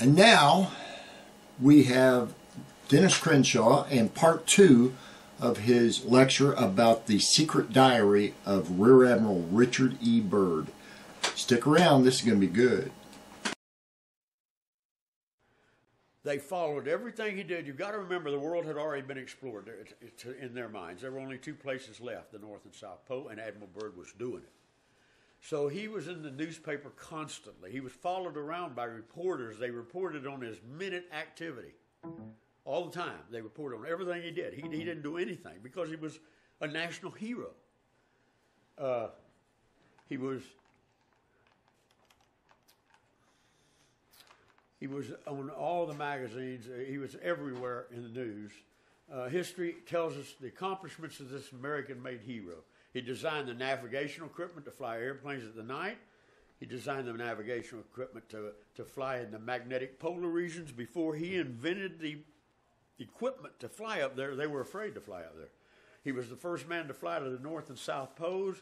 And now we have Dennis Crenshaw and part 2 of his lecture about the secret diary of Rear Admiral Richard E. Byrd. Stick around, this is going to be good. They followed everything he did. You've got to remember the world had already been explored in their minds. There were only 2 places left, the North and South Pole, and Admiral Byrd was doing it. So he was in the newspaper constantly. He was followed around by reporters. They reported on his minute activity. All the time. They reported on everything he did. He didn't do anything because he was a national hero. He was on all the magazines. He was everywhere in the news. History tells us the accomplishments of this American-made hero. He designed the navigational equipment to fly airplanes at the night. He designed the navigational equipment to fly in the magnetic polar regions. Before he invented the equipment to fly up there, they were afraid to fly up there. He was the first man to fly to the North and South Poles,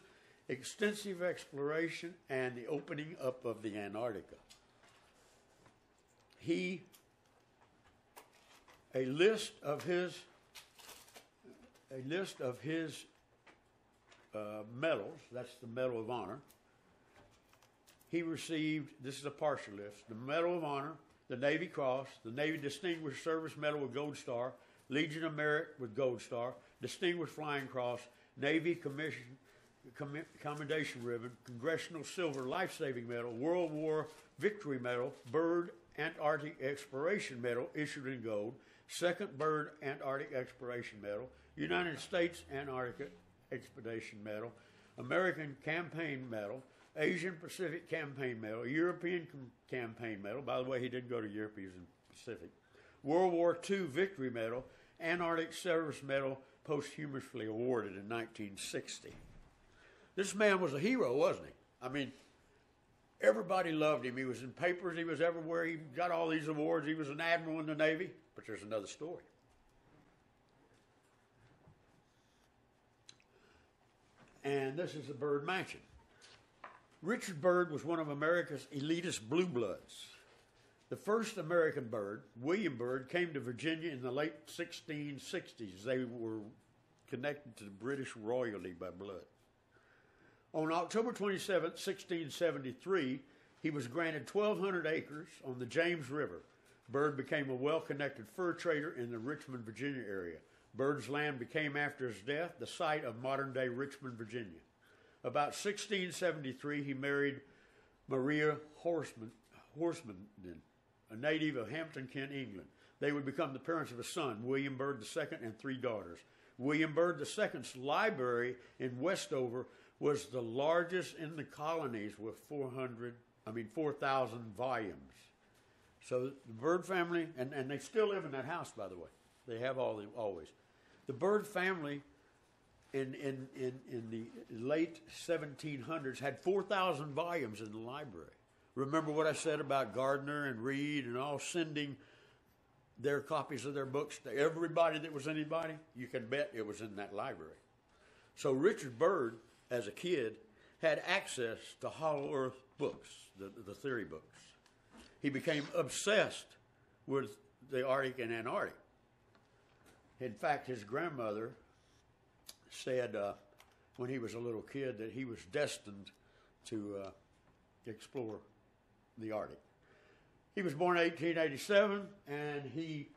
extensive exploration, and the opening up of the Antarctica. A list of his medals, that's the Medal of Honor. He received, this is a partial list, the Medal of Honor, the Navy Cross, the Navy Distinguished Service Medal with Gold Star, Legion of Merit with Gold Star, Distinguished Flying Cross, Navy Commendation Ribbon, Congressional Silver Life-Saving Medal, World War Victory Medal, Byrd Antarctic Exploration Medal issued in gold, Second Byrd Antarctic Exploration Medal, United States Antarctic Expedition Medal, American Campaign Medal, Asian Pacific Campaign Medal, European Campaign Medal. By the way, he didn't go to Europe, he was in Pacific. World War II Victory Medal, Antarctic Service Medal, posthumously awarded in 1960. This man was a hero, wasn't he? I mean, everybody loved him. He was in papers, he was everywhere. He got all these awards. He was an admiral in the Navy. But there's another story. And this is the Byrd Mansion. Richard Byrd was one of America's elitist blue bloods. The first American Byrd, William Byrd, came to Virginia in the late 1660s. They were connected to the British royalty by blood. On October 27, 1673, he was granted 1,200 acres on the James River. Byrd became a well-connected fur trader in the Richmond, Virginia area. Byrd's land became, after his death, the site of modern-day Richmond, Virginia. About 1673, he married Maria Horsman, a native of Hampton, Kent, England. They would become the parents of a son, William Byrd II, and 3 daughters. William Byrd II's library in Westover was the largest in the colonies with 4,000 volumes. So the Byrd family, and they still live in that house, by the way. They have always. The Byrd family in the late 1700s had 4,000 volumes in the library. Remember what I said about Gardner and Reed and all sending their copies of their books to everybody that was anybody? You can bet it was in that library. So Richard Byrd, as a kid, had access to Hollow Earth books, the theory books. He became obsessed with the Arctic and Antarctic. In fact, his grandmother said when he was a little kid that he was destined to explore the Arctic. He was born in 1887, and he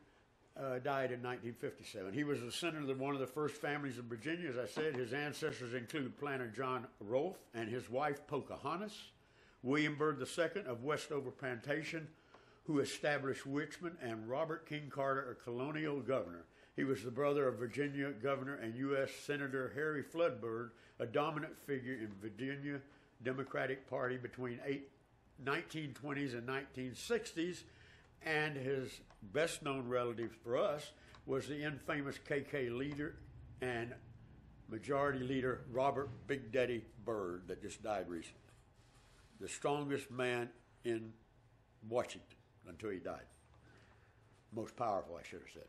died in 1957. He was a descendant of one of the first families of Virginia. As I said, his ancestors include planter John Rolfe and his wife Pocahontas, William Byrd II of Westover Plantation, who established Richmond, and Robert King Carter, a colonial governor. He was the brother of Virginia Governor and U.S. Senator Harry Flood Byrd, a dominant figure in Virginia Democratic Party between 1920s and 1960s, and his best-known relative for us was the infamous KK leader and Majority Leader Robert Big Daddy Byrd that just died recently. The strongest man in Washington until he died. Most powerful, I should have said.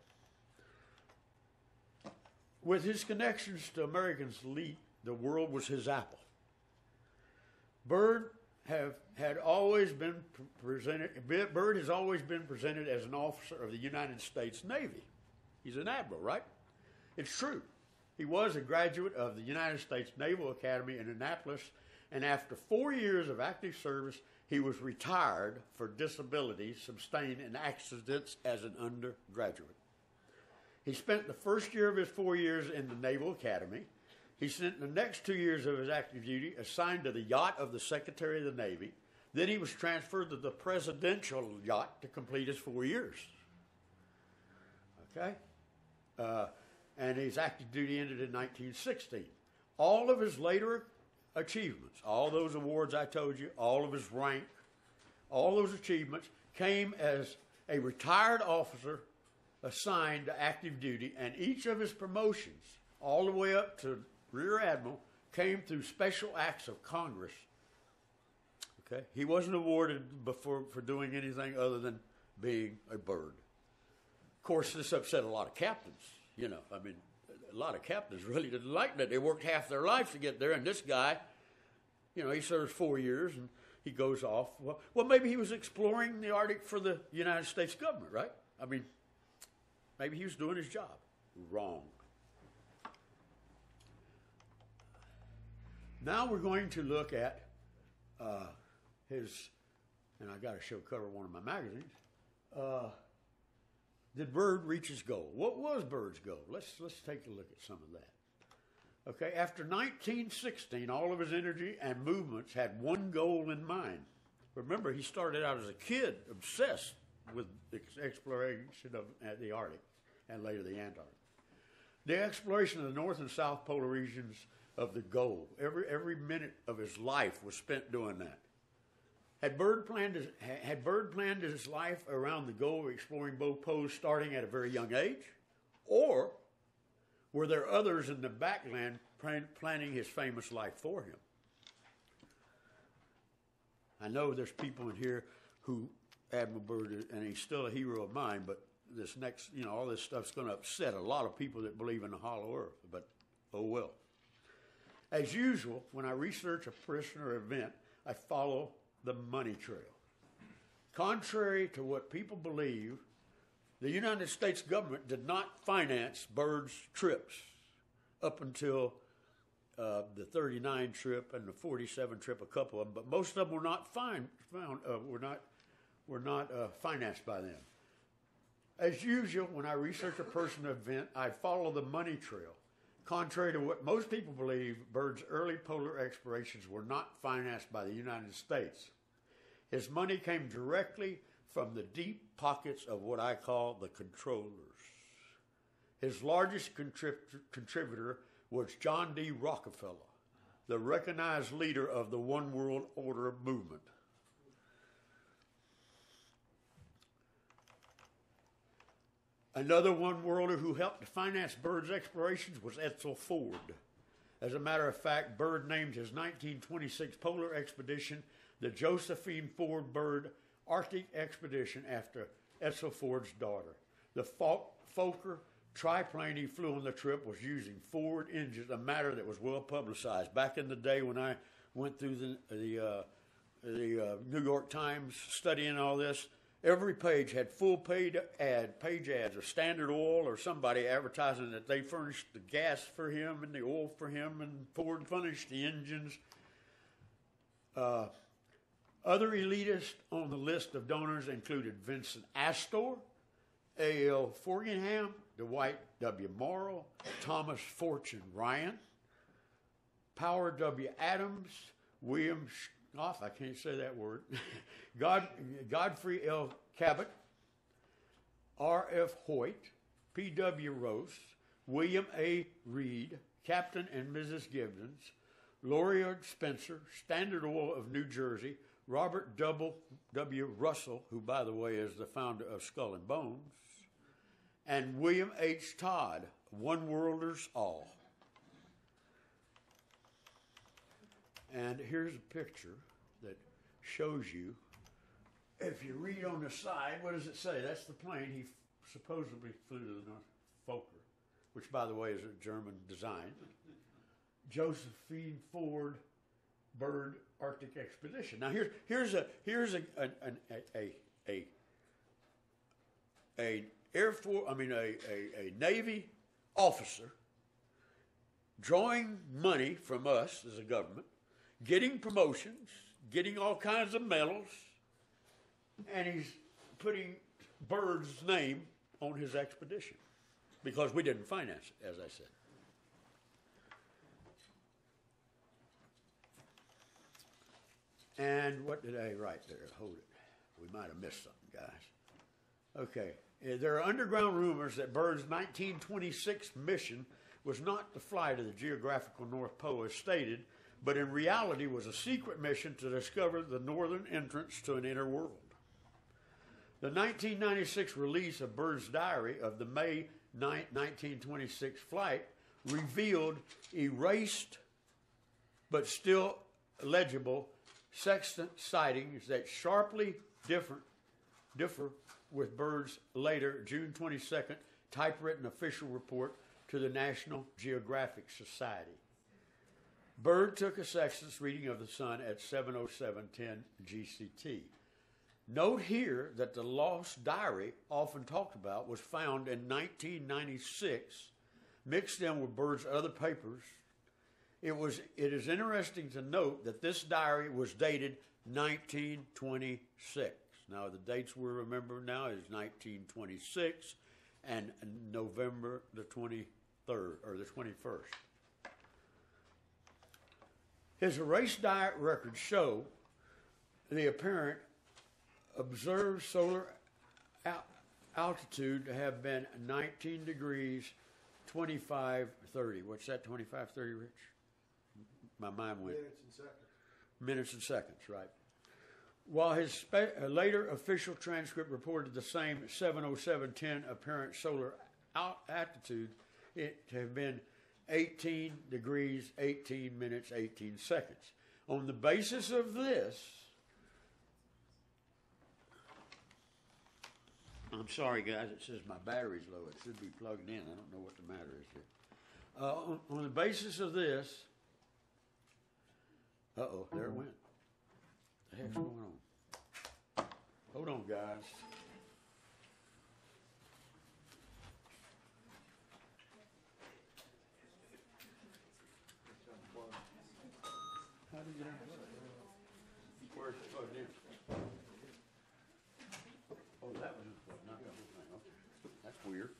With his connections to America's elite, the world was his apple. Byrd had always been presented. Byrd has always been presented as an officer of the United States Navy. He's an admiral, right? It's true. He was a graduate of the United States Naval Academy in Annapolis, and after 4 years of active service, he was retired for disabilities sustained in accidents as an undergraduate. He spent the first year of his 4 years in the Naval Academy. He spent the next 2 years of his active duty assigned to the yacht of the Secretary of the Navy. Then he was transferred to the presidential yacht to complete his 4 years. Okay? And his active duty ended in 1916. All of his later achievements, all those awards I told you, all of his rank, all those achievements came as a retired officer assigned to active duty, and each of his promotions, all the way up to Rear Admiral, came through special acts of Congress. Okay? He wasn't awarded before for doing anything other than being a Byrd. Of course, this upset a lot of captains. You know, I mean, a lot of captains really didn't like that. They worked half their lives to get there, and this guy, you know, he serves 4 years, and he goes off. Well, maybe he was exploring the Arctic for the United States government, right? I mean, maybe he was doing his job. Wrong. Now we're going to look at his, and I got to show cover one of my magazines. Did Byrd reach his goal? What was Byrd's goal? Let's take a look at some of that. Okay, after 1916, all of his energy and movements had one goal in mind. Remember, he started out as a kid, obsessed with exploration of the Arctic and later the Antarctic. The exploration of the North and South polar regions of the goal. Every minute of his life was spent doing that. Had Byrd planned his life around the goal of exploring both poles starting at a very young age? Or were there others in the backland planning his famous life for him? I know there's people in here who, Admiral Byrd, and he's still a hero of mine, but this next, you know, all this stuff's going to upset a lot of people that believe in the hollow earth, but oh well. As usual, when I research a person or event, I follow the money trail. Contrary to what people believe, the United States government did not finance Byrd's trips up until the 39 trip and the 47 trip, a couple of them, but most of them were not financed by them. As usual, when I research a person or event, I follow the money trail. Contrary to what most people believe, Byrd's early polar explorations were not financed by the United States. His money came directly from the deep pockets of what I call the controllers. His largest contributor was John D. Rockefeller, the recognized leader of the One World Order movement. Another one-worlder who helped to finance Byrd's explorations was Edsel Ford. As a matter of fact, Byrd named his 1926 polar expedition the Josephine Ford Byrd Arctic Expedition after Edsel Ford's daughter. The Fokker triplane he flew on the trip was using Ford engines, a matter that was well publicized. Back in the day when I went through the New York Times studying all this, every page had full page ads of Standard Oil or somebody advertising that they furnished the gas for him and the oil for him, and Ford furnished the engines. Other elitists on the list of donors included Vincent Astor, A.L. Forgingham, Dwight W. Morrow, Thomas Fortune Ryan, Power W. Adams, William Schnoff, I can't say that word, Godfrey L. Cabot, R.F. Hoyt, P.W. Rose, William A. Reed, Captain and Mrs. Gibbons, Lauriard Spencer, Standard Oil of New Jersey, Robert W. Russell, who, by the way, is the founder of Skull and Bones, and William H. Todd, one-worlders all. And here's a picture that shows you, if you read on the side, what does it say? That's the plane he supposedly flew to the North, Fokker, which, by the way, is a German design. Josephine Ford Byrd Arctic expedition. Now here's a Air Force, a Navy officer drawing money from us as a government, getting promotions, getting all kinds of medals, and he's putting Byrd's name on his expedition because we didn't finance it, as I said. And what did I write there? Hold it. We might have missed something, guys. Okay. There are underground rumors that Byrd's 1926 mission was not to fly to the geographical North Pole as stated, but in reality was a secret mission to discover the northern entrance to an inner world. The 1996 release of Byrd's diary of the May 9, 1926 flight revealed erased but still legible sextant sightings that sharply differ with Byrd's later June 22nd typewritten official report to the National Geographic Society. Byrd took a sextant's reading of the sun at 7:07:10 GCT. Note here that the lost diary, often talked about, was found in 1996, mixed in with Byrd's other papers. It is interesting to note that this diary was dated 1926. Now, the dates we remember now is 1926 and November the 23rd, or the 21st. His erased diary records show the apparent observed solar altitude to have been 19 degrees 25:30. What's that, 25:30, Rich? My mind went. Minutes and seconds. Minutes and seconds, right. While his later official transcript reported the same 7:07:10 apparent solar altitude, it to have been 18 degrees, 18 minutes, 18 seconds. On the basis of this, I'm sorry, guys, it says my battery's low. It should be plugged in. I don't know what the matter is here. On the basis of this, there it went. What the heck's going on? Hold on, guys. How do you get unplugged? Where's it plugged in? Oh, that was not the whole thing. Okay. That's weird.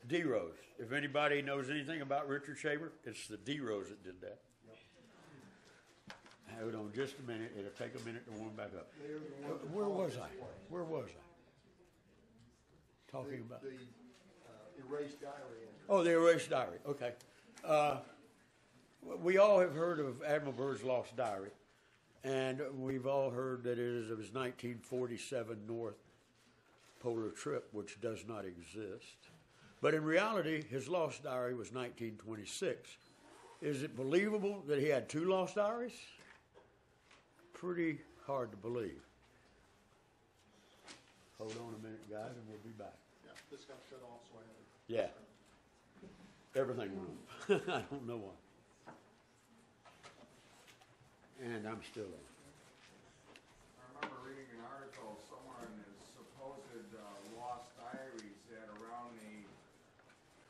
D-Rose. If anybody knows anything about Richard Shaver, it's the D-Rose that did that. Hold on just a minute. It'll take a minute to warm back up. Where was I? Talking about the erased diary. Oh, the erased diary. Okay. We all have heard of Admiral Byrd's lost diary, and we've all heard that it is of his 1947 North Polar trip, which does not exist. But in reality, his lost diary was 1926. Is it believable that he had two lost diaries? Pretty hard to believe. Hold on a minute, guys, and we'll be back. Yeah, this got shut off, so I had to... Yeah. Everything wrong. I don't know why. And I'm still on. I remember reading an article somewhere in his supposed lost diaries that around the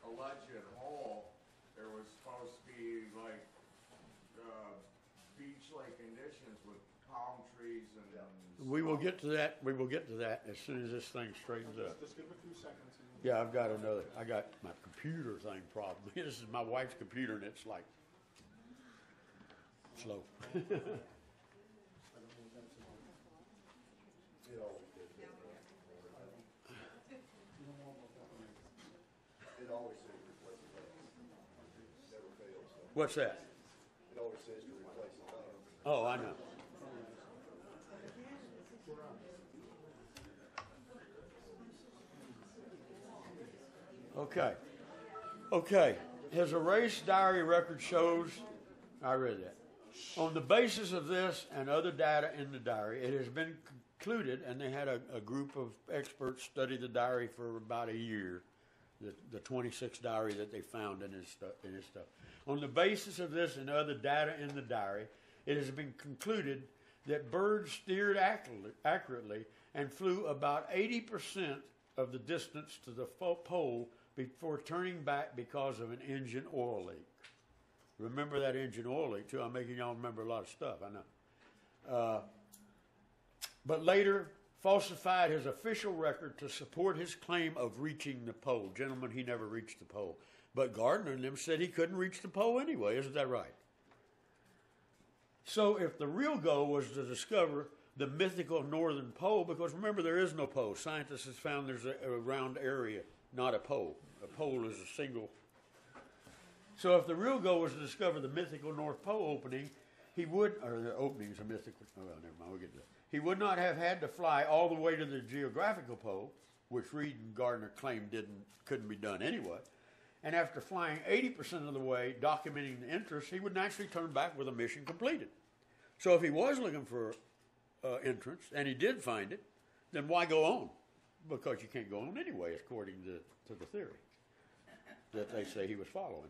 alleged hole there was supposed to be like beach-like conditions with palm trees and... We will get to that. We will get to that as soon as this thing straightens up. Just give it a few seconds. Yeah, I got my computer thing problem. This is my wife's computer, and it's like slow. It always did. It always says replace the button. Never fails. So. What's that? It always says to replace the button. Oh, I know. Okay. His erased diary record shows, I read that. On the basis of this and other data in the diary, it has been concluded, and they had a group of experts study the diary for about a year, the 26th diary that they found in his stuff. On the basis of this and other data in the diary, it has been concluded that Byrd steered accurately and flew about 80% of the distance to the pole before turning back because of an engine oil leak. Remember that engine oil leak, too. I'm making y'all remember a lot of stuff, I know. But later falsified his official record to support his claim of reaching the pole. Gentlemen, he never reached the pole. But Gardner and them said he couldn't reach the pole anyway. Isn't that right? So if the real goal was to discover the mythical northern pole, because remember, there is no pole. Scientists have found there's a round area, not a pole. A pole is a single. So if the real goal was to discover the mythical North Pole opening, he would, or the openings are mythical, oh, well, never mind, we'll get to that. He would not have had to fly all the way to the geographical pole, which Reed and Gardner claimed couldn't be done anyway. And after flying 80% of the way, documenting the interest, he would naturally turn back with a mission completed. So if he was looking for entrance, and he did find it, then why go on? Because you can't go on anyway, according to the theory that they say he was following.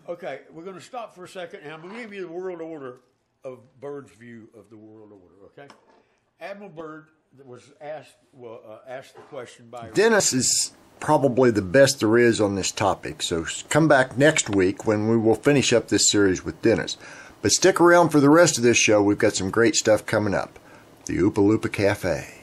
Okay, we're going to stop for a second, and I'm going to give you the world order of Byrd's view of the world order, okay? Admiral Byrd was asked the question by... Dennis is probably the best there is on this topic, so come back next week when we will finish up this series with Dennis. But stick around for the rest of this show. We've got some great stuff coming up. The Oopaloopa Cafe.